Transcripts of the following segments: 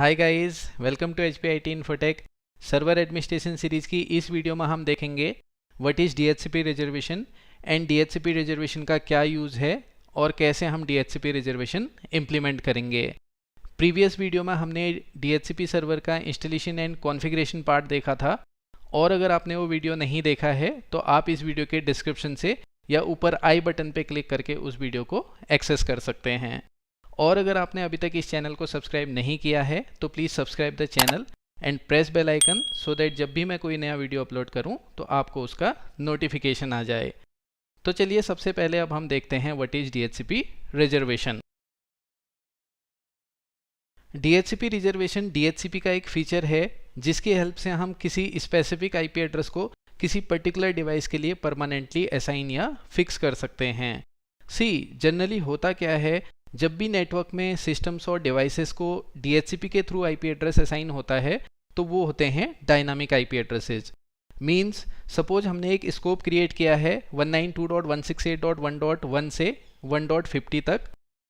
Hi guys, welcome to HPIT infotech. Server administration series की इस video में हम देखेंगे what is DHCP reservation and DHCP reservation का क्या यूज़ है और कैसे हम DHCP रिजर्वेशन इम्प्लीमेंट करेंगे। प्रीवियस वीडियो में हमने DHCP सर्वर का इंस्टॉलेशन एंड कॉन्फ़िगरेशन पार्ट देखा था, और अगर आपने वो वीडियो नहीं देखा है तो आप इस वीडियो के डिस्क्रिप्शन से या ऊपर आई बटन पे क्लिक करके उस वीडियो को एक्सेस कर सकते हैं। और अगर आपने अभी तक इस चैनल को सब्सक्राइब नहीं किया है तो please subscribe the channel and press bell icon so that जब भी मैं कोई नया वीडियो अपलोड करूं तो आपको उसका नोटिफिकेशन आ जाए। तो चलिए सबसे पहले अब हम देखते हैं what is DHCP reservation. DHCP reservation DHCP का एक फीचर है जिसकी हेल्प से हम किसी स्पेसिफिक IP एड्रेस को किसी पर्टिकुलर डिवाइस के लिए परमानेंटली असाइन या फिक्स कर सकते हैं। जनरली होता क्या है, जब भी नेटवर्क में सिस्टम्स और डिवाइसेस को DHCP के थ्रू IP एड्रेस असाइन होता है तो वो होते हैं dynamic IP addresses. Means suppose हमने एक स्कोप क्रिएट किया है 192.168.1.1 से 1.50 तक।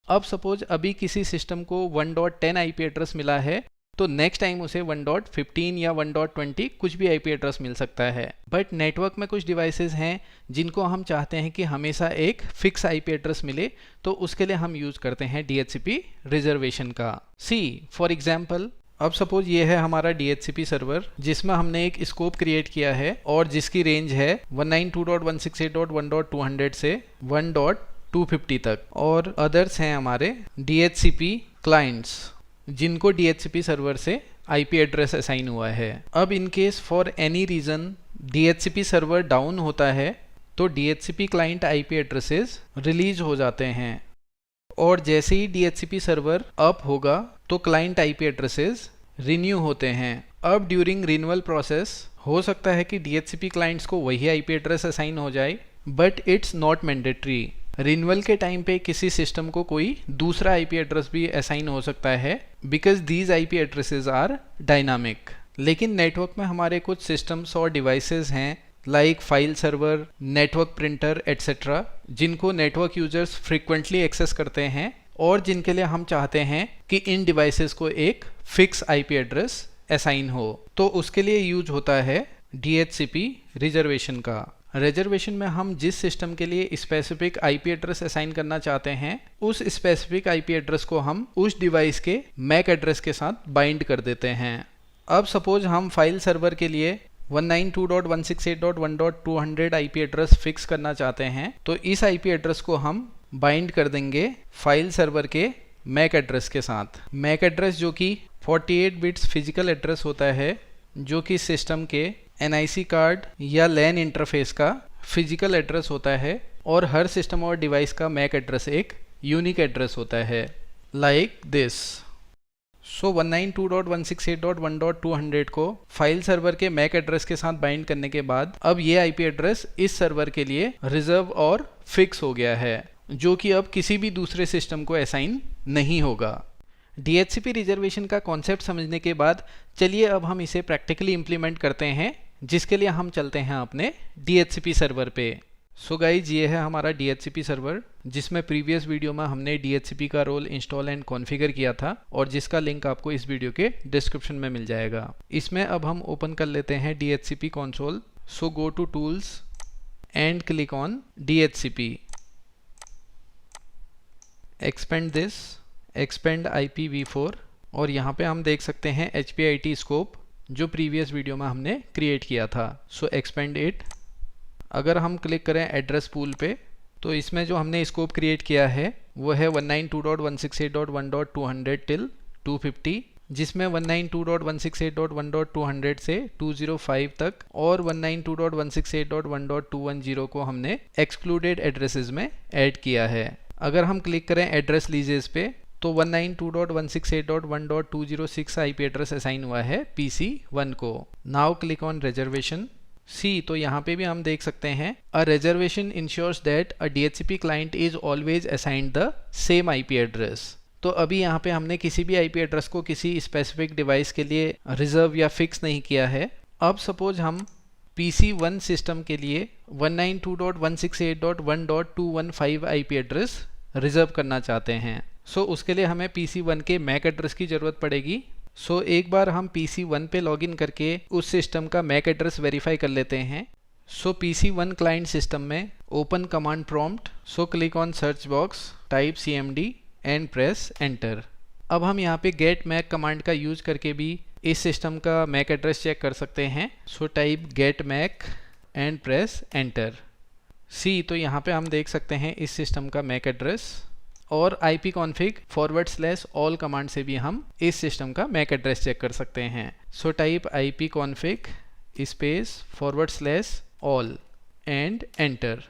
अब सपोज अभी किसी सिस्टम को 1.10 IP एड्रेस मिला है तो नेक्स्ट टाइम उसे 1.15 या 1.20 कुछ भी IP एड्रेस मिल सकता है। बट नेटवर्क में कुछ डिवाइसेस हैं जिनको हम चाहते हैं कि हमेशा एक फिक्स IP एड्रेस मिले, तो उसके लिए हम यूज़ करते हैं DHCP रिजर्वेशन का। फॉर एग्जांपल, अब सपोज ये है हमारा DHCP सर्वर जिसमें हमने एक स्कोप क्रिएट किया है और जिसकी रेंज है 192.168.1.200 से 1.250 तक, और अदर्स हैं हमारे DHCP क्लाइंट्स जिनको DHCP सर्वर से IP एड्रेस असाइन हुआ है। अब in case for any reason DHCP server down होता है तो DHCP client IP addresses release हो जाते हैं, और जैसे ही DHCP सर्वर अप होगा तो क्लाइंट IP एड्रेसेस रिन्यू होते हैं। अब ड्यूरिंग रिन्यूअल प्रोसेस हो सकता है कि DHCP क्लाइंट्स को वही IP एड्रेस असाइन हो जाए, but it's not mandatory. Renewal के टाइम पे किसी सिस्टम को कोई दूसरा IP एड्रेस भी असाइन हो सकता है because these IP addresses are dynamic. लेकिन नेटवर्क में हमारे कुछ सिस्टम्स और डिवाइसेस हैं like file server, network printer etcetera, जिनको नेटवर्क यूजर्स फ्रिक्वेंटली एक्सेस करते हैं और जिनके लिए हम चाहते हैं कि इन डिवाइसेस को एक फिक्स IP एड्रेस असाइन हो, तो उसके लिए यूज होता है DHCP रिजर्वेशन का। रिजर्वेशन में हम जिस सिस्टम के लिए स्पेसिफिक IP एड्रेस असाइन करना चाहते हैं उस स्पेसिफिक IP एड्रेस को हम उस डिवाइस के MAC एड्रेस के साथ बाइंड कर देते हैं। अब सपोज हम फाइल सर्वर के लिए 192.168.1.200 IP एड्रेस फिक्स करना चाहते हैं, तो इस IP एड्रेस को हम बाइंड कर देंगे फाइल सर्वर के MAC एड्रेस के साथ। MAC एड्रेस जो कि 48 बिट्स फिजिकल एड्रेस होता है, जो कि सिस्टम के NIC कार्ड या LAN इंटरफेस का फिजिकल एड्रेस होता है, और हर सिस्टम और डिवाइस का MAC एड्रेस एक यूनिक एड्रेस होता है लाइक दिस। 192.168.1.200 को फाइल सर्वर के MAC एड्रेस के साथ बाइंड करने के बाद अब ये IP एड्रेस इस सर्वर के लिए रिजर्व और फिक्स हो गया है, जो कि अब किसी भी दूसरे सिस्टम को असाइन नहीं होगा। DHCP रिजर्वेशन का कॉन्सेप्ट समझने के बाद चलिए अब हम इसे प्रैक्टिकली इम्प्लीमेंट करते हैं, जिसके लिए हम चलते हैं अपने DHCP सर्वर पे। गाइज, ये है हमारा DHCP सर्वर जिसमें प्रीवियस वीडियो में हमने DHCP का रोल इंस्टॉल एंड कॉन्फ़िगर किया था, और जिसका लिंक आपको इस वीडियो के डिस्क्रिप्शन में मिल जाएगा। इसमें अब हम ओपन कर लेते हैं DHCP console. Go to tools and click on DHCP, expand this, expand IPv4, और यहाँ पे हम देख सकते हैं HPIT स्कोप जो प्रीवियस वीडियो में हमने क्रिएट किया था। Expand it. अगर हम क्लिक करें एड्रेस पूल पे तो इसमें जो हमने स्कोप क्रिएट किया है वो है 192.168.1.200 टिल 250, जिसमें 192.168.1.200 से 205 तक और 192.168.1.210 को हमने एक्सक्लूडेड एड्रेसेस में ऐड किया है। अगर हम क्लिक करें एड्रेस लीजेस पे तो 192.168.1.206 IP एड्रेस असाइन हुआ है PC1 को। Now click on reservation. तो यहाँ पे भी हम देख सकते हैं a reservation ensures that a DHCP client is always assigned the same IP address. तो अभी यहाँ पे हमने किसी भी IP एड्रेस को किसी स्पेसिफिक डिवाइस के लिए रिजर्व या फिक्स नहीं किया है। अब सपोज हम PC1 सिस्टम के लिए 192.168.1.215 IP एड्रेस रिजर्व करना चाहते हैं। उसके लिए हमें PC1 के MAC एड्रेस की ज़रूरत पड़ेगी, सो एक बार हम PC1 पे लॉगिन करके उस सिस्टम का मैक एड्रेस वेरीफाई कर लेते हैं। सो PC1 क्लाइंट सिस्टम में open command prompt, so click on search box, type CMD and press enter. अब हम यहाँ पे गेट मैक कमांड का यूज करके भी इस सिस्टम का मैक एड्रेस चेक कर सकते हैं। So type get mac and press enter. See तो यहाँ पे हम देख सकते हैं इस सिस्टम का मैक एड्रेस, और ipconfig/all कमांड से भी हम इस सिस्टम का मैक एड्रेस चेक कर सकते हैं। So type ipconfig /all and enter.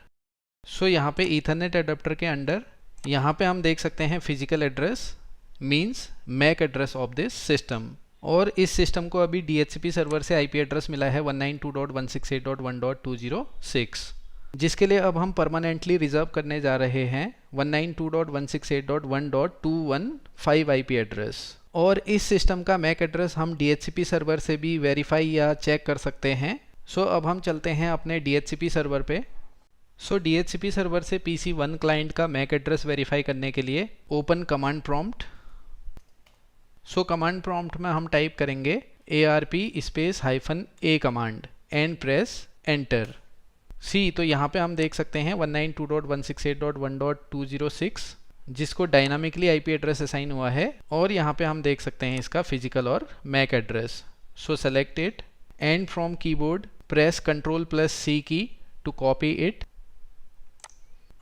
So यहाँ पे ईथरनेट एडाप्टर के अंडर यहाँ पे हम देख सकते हैं physical address means MAC address of this system, और इस सिस्टम को अभी DHCP सर्वर से IP एड्रेस मिला है 192.168.1.206, जिसके लिए अब हम परमानेंटली रिजर्व करने जा रहे हैं 192.168.1.215 IP एड्रेस। और इस सिस्टम का मैक एड्रेस हम DHCP सर्वर से भी वेरीफाई या चेक कर सकते हैं। सो अब हम चलते हैं अपने DHCP सर्वर पे। सो DHCP सर्वर से PC1 क्लाइंट का मैक एड्रेस वेरीफाई करने के लिए open command prompt. So command prompt में हम टाइप करेंगे ARP-A command and press enter. See तो यहाँ पे हम देख सकते हैं 192.168.1.206 जिसको डायनामिकली IP एड्रेस असाइन हुआ है, और यहाँ पे हम देख सकते हैं इसका फिजिकल और MAC address. So select it and from keyboard press Ctrl+C key to copy it.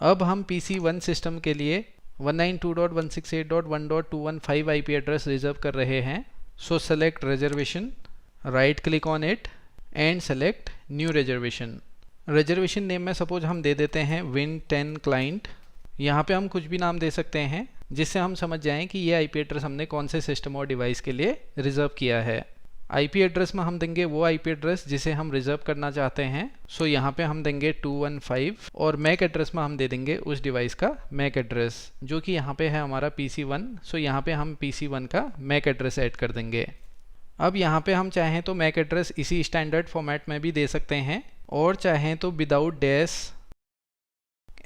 अब हम PC1 सिस्टम के लिए 192.168.1.215 IP एड्रेस रिजर्व कर रहे हैं। सो select reservation, right click on it and select new reservation. Reservation name में suppose हम दे देते हैं Win10 क्लाइंट। यहाँ पे हम कुछ भी नाम दे सकते हैं जिससे हम समझ जाएं कि ये IP एड्रेस हमने कौन से सिस्टम और डिवाइस के लिए रिजर्व किया है। IP एड्रेस में हम देंगे वो IP एड्रेस जिसे हम रिजर्व करना चाहते हैं। सो यहाँ पे हम देंगे 215, और मैक एड्रेस में हम दे देंगे उस डिवाइस का मैक एड्रेस जो कि यहाँ पे है हमारा PC1। सो यहाँ पे हम PC1 का मैक एड्रेस ऐड कर देंगे। अब यहाँ पे हम चाहें तो मैक एड्रेस इसी स्टैंडर्ड फॉर्मेट में भी दे सकते हैं, और चाहें तो विदाउट डैश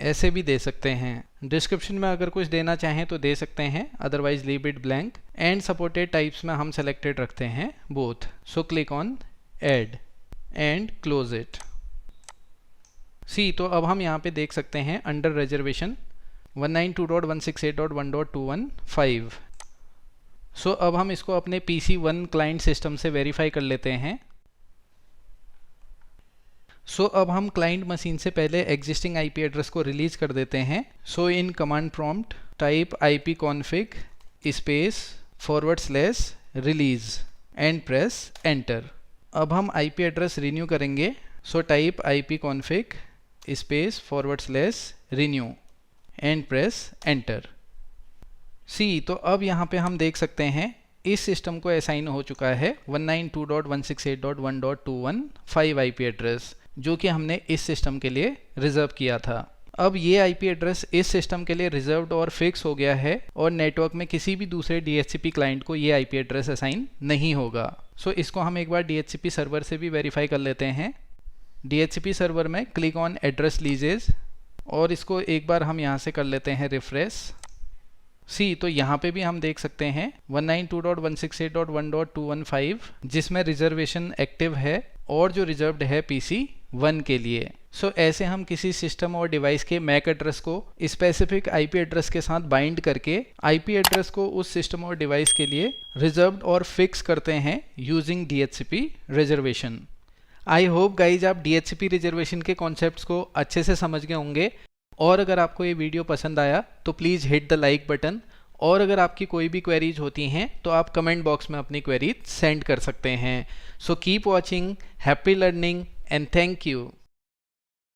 ऐसे भी दे सकते हैं। डिस्क्रिप्शन में अगर कुछ देना चाहें तो दे सकते हैं, otherwise leave it blank. And supported types में हम सेलेक्टेड रखते हैं both. So click on add and close it. See तो अब हम यहाँ पे देख सकते हैं अंडर रिजर्वेशन 192.168.1.215। सो अब हम इसको अपने PC1 क्लाइंट सिस्टम से वेरीफाई कर लेते हैं। सो अब हम क्लाइंट मशीन से पहले एग्जिस्टिंग IP एड्रेस को रिलीज कर देते हैं। So in command prompt type ipconfig/release and press enter. अब हम IP एड्रेस रिन्यू करेंगे। So type ipconfig/renew and press enter. See तो अब यहाँ पे हम देख सकते हैं इस सिस्टम को असाइन हो चुका है 192.168.1.215 IP एड्रेस जो कि हमने इस सिस्टम के लिए रिजर्व किया था। अब ये IP एड्रेस इस सिस्टम के लिए रिजर्व्ड और फिक्स हो गया है, और नेटवर्क में किसी भी दूसरे DHCP क्लाइंट को ये IP एड्रेस असाइन नहीं होगा। सो इसको हम एक बार DHCP सर्वर से भी वेरीफाई कर लेते हैं। DHCP सर्वर में क्लिक ऑन एड्रेस लीजेस, और इसको एक बार हम यहाँ से कर लेते हैं रिफ्रेश। सी तो यहाँ पे भी हम देख सकते हैं 192.168.1.215 जिसमें रिजर्वेशन एक्टिव है, और जो रिजर्व्ड है PC1 के लिए। सो ऐसे हम किसी सिस्टम और डिवाइस के मैक एड्रेस को स्पेसिफिक IP एड्रेस के साथ बाइंड करके IP एड्रेस को उस सिस्टम और डिवाइस के लिए रिजर्व्ड और फिक्स करते हैं using DHCP reservation. I hope guys आप DHCP रिजर्वेशन के कॉन्सेप्ट्स को अच्छे से समझ गए होंगे, और अगर आपको ये वीडियो पसंद आया तो please hit the like button, और अगर आपकी कोई भी क्वेरीज होती हैं तो आप कमेंट बॉक्स में अपनी क्वेरीज सेंड कर सकते हैं। So keep watching, happy learning and thank you.